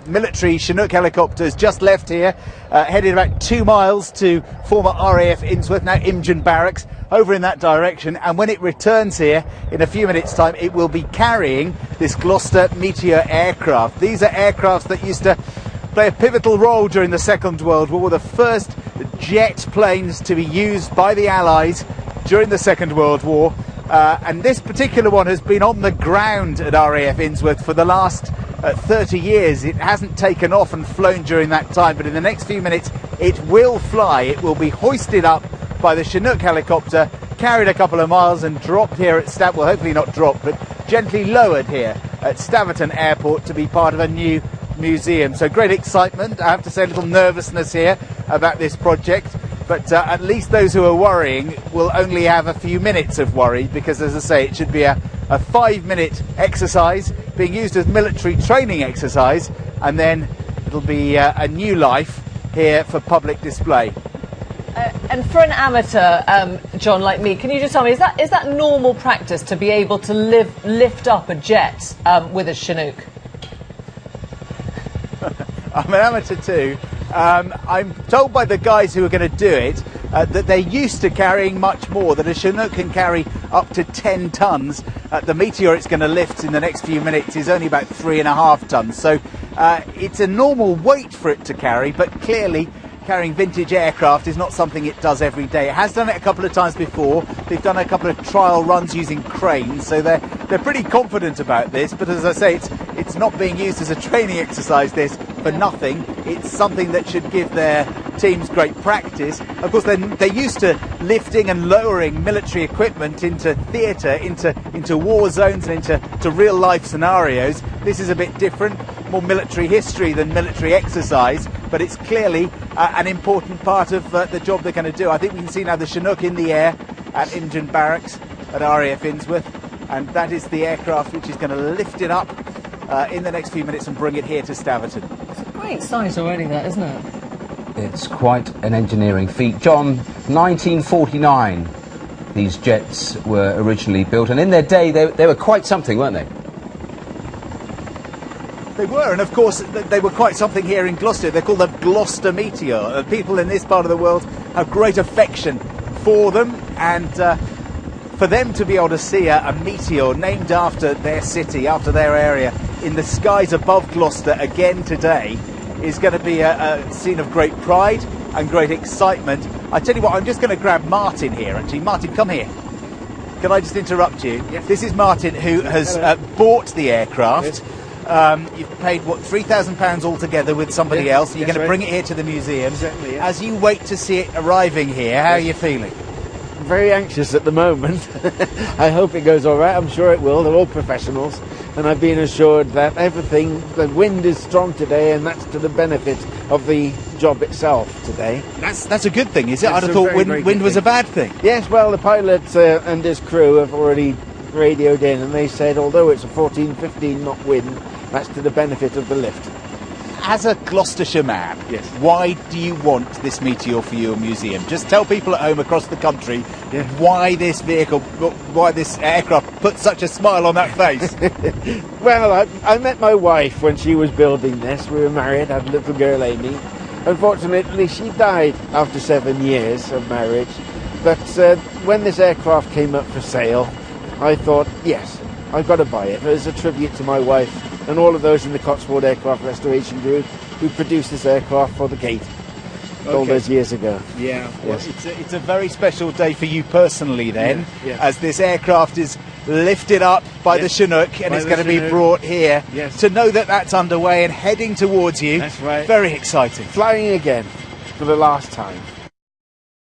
Military Chinook helicopters just left here, headed about 2 miles to former RAF Innsworth, now Imjin Barracks, over in that direction. And when it returns here in a few minutes' time, it will be carrying this Gloster Meteor aircraft. These are aircrafts that used to play a pivotal role during the Second World War, the first jet planes to be used by the Allies during the Second World War. And this particular one has been on the ground at RAF Innsworth for the last 30 years. It hasn't taken off and flown during that time, but in the next few minutes it will fly. It will be hoisted up by the Chinook helicopter, carried a couple of miles and dropped here at well, hopefully not dropped, but gently lowered here at Staverton Airport to be part of a new museum. So great excitement. I have to say a little nervousness here about this project, but at least those who are worrying will only have a few minutes of worry, because as I say, it should be a 5-minute exercise being used as military training exercise, and then it'll be a new life here for public display. And for an amateur, John, like me, can you just tell me, is that normal practice to be able to lift up a jet with a Chinook? I'm an amateur too. I'm told by the guys who are going to do it that they're used to carrying much more, that a Chinook can carry up to 10 tons. The Meteor it's going to lift in the next few minutes is only about 3.5 tons. So it's a normal weight for it to carry, but clearly carrying vintage aircraft is not something it does every day. It has done it a couple of times before. They've done a couple of trial runs using cranes, so they're pretty confident about this. But as I say, it's not being used as a training exercise, this, for nothing. It's something that should give their teams great practice. Of course, they're used to lifting and lowering military equipment into theatre, into war zones and into real life scenarios. This is a bit different, more military history than military exercise, but it's clearly an important part of the job they're going to do. I think we can see now the Chinook in the air at Imjin Barracks at RAF Innsworth, and that is the aircraft which is going to lift it up in the next few minutes and bring it here to Staverton. It's a great size already, that, isn't it? It's quite an engineering feat. John, 1949 these jets were originally built, and in their day they were quite something, weren't they? They were, and of course they were quite something here in Gloucester. They're called the Gloster Meteor. People in this part of the world have great affection for them, and for them to be able to see a meteor named after their city, after their area, in the skies above Gloucester again today is going to be a scene of great pride and great excitement. I tell you what, I'm just going to grab Martin here, actually. Martin, come here. Can I just interrupt you? Yes. This is Martin, who has bought the aircraft. Yes. You've paid, what, £3,000 altogether with somebody else. You're going to bring it here to the museum. Exactly, yeah. As you wait to see it arriving here, how are you feeling? Very anxious at the moment. I hope it goes all right. I'm sure it will. They're all professionals, and I've been assured that the wind is strong today, and that's to the benefit of the job itself today. That's a good thing, is it? I'd have a thought very wind was a bad thing. Yes, well, the pilot and his crew have already radioed in, and they said although it's a 14-15 knot wind, that's to the benefit of the lift. As a Gloucestershire man, yes, why do you want this Meteor for your museum? Just tell people at home across the country why this vehicle, why this aircraft put such a smile on that face. Well, I met my wife when she was building this. We were married, had a little girl, Amy. Unfortunately, she died after 7 years of marriage. But when this aircraft came up for sale, I thought, yes, I've got to buy it as a tribute to my wife and all of those in the Cotswold Aircraft Restoration Group who produced this aircraft for the Gate all those years ago. Yeah, well, it's a very special day for you personally then, as this aircraft is lifted up by the Chinook and it's going to be brought here. To know that that's underway and heading towards you. That's right. Very exciting. Flying again for the last time.